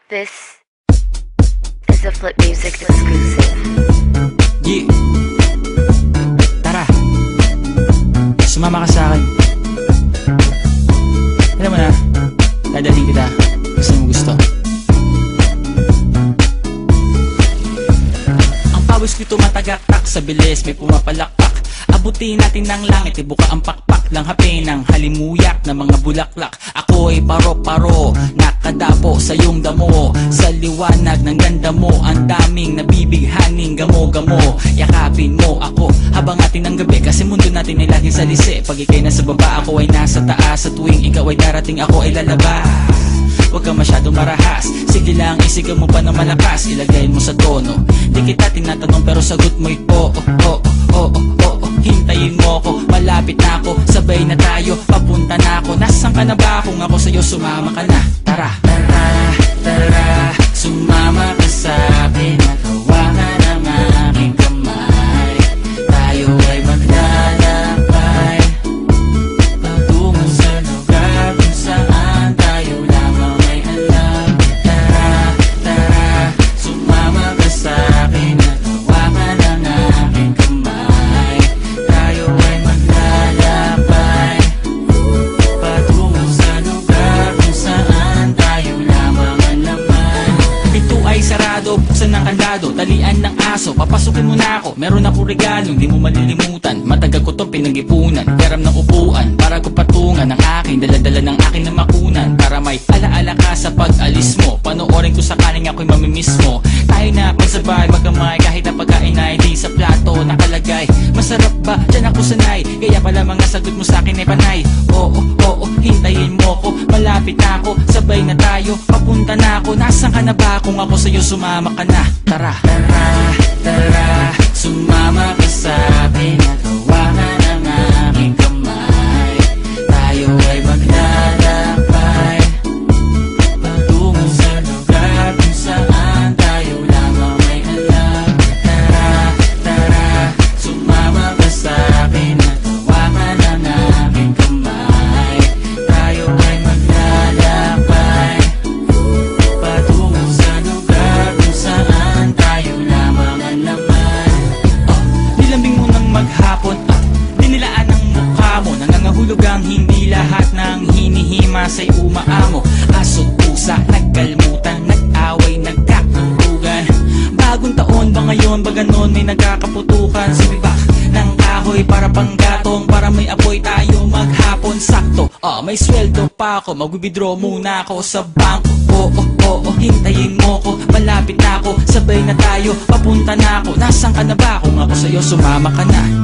This is a Flip Music exclusive. Yeah. Tara, sumama ka sa akin. Alam mo na, dadalhin kita kasi mo gusto. Ang pawis ko'y tumatagaktak sa bilis, may pumapalakpak. Abutin natin ng langit, ibuka ang pakpak lang hape ng halimuyak na mga bulaklak. Ako'y paro-paro, nakadapo sa iyong damo. Sa liwanag ng ganda mo, ang daming nabibighaning gamo-gamo. Yakapin mo ako habang atin ng gabi, kasi mundo natin ay laging salisi. Pag ika'y nasa baba, ako ay nasa taas. Sa tuwing ikaw ay darating, ako ay lalabas. Huwag ka masyadong marahas, sige lang isigaw mo pa na malakas. Ilagay mo sa tono, di kita tinatanong pero sagot mo'y oo, oo, oo, oo. Hintayin mo ako, malapit na ako, sabay na tayo, papunta na ako. Nasaan ka na ba? Kung ako sa'yo, sumama ka na. Tara, tara, tara, sumama ka sa'kin at hawakan ang aking kamay. Tayo ay maglalakbay patungo sa lugar kung saan tayo lamang ay alam. Tara, tara, sumama ka sa'kin at hawakan ang aking kamay. Tayo ay maglalakbay patungo sa lugar kung saan tayo lamang ang laman. Pinto ay sarado, buksan ng kandado, talian ng aso, papasukin mo na ako. Meron ako regalong di mo malilimutan, matagal ko tong pinag-ipunan. Garam ng upuan para ko patungan ang aking daladala ng aking na makunan. Para may alaala ka sa pag-alis mo, panoorin ko sakaling ako'y mamimiss mo. Tayo na pagsabay, magkamay, kahit na pagkain ay di sa plato nakalagay. Masarap ba? Diyan ako sanay, kaya pala mga sagot mo sa akin ay panay. Oo, oo, hintayin mo ko, malapit na ako, sabay na tayo, papunta na ako. Nasaan ka na ba? Kung ako sa'yo, sumama ka na. Tara, tara, tara, sumama ka sa'kin at hawakan ang aking kamay. Tayo ay maglalakbay patungo sa lugar kung saan tayo lamang may alam. Tara, tara, sumama ka sa'kin at hawakan ang aking kamay. Tayo ay maglalakbay patungo sa lugar kung saan tayo lamang ang laman. Nilambing mo ng maghapon, dinilaan ang mukha mo. Nangangahulog ang hindi lahat ng hinihima sa'y umaamo. Aso't pusa, nagkalmutan, nag-away, nagkakulugan. Bagong taon ba ngayon, ba ganon may nagkakaputukan? Sumibak ng kahoy para panggatong, para may apoy tayo maghapon. Sakto, may sweldo pa ako, mag-withdraw muna ako sa bangko. Oo, oo, hintayin mo ko, malapit na ako, sabay na tayo, papunta na ako. Nasaan ka na ba? Kung ako sa'yo, sumama ka na.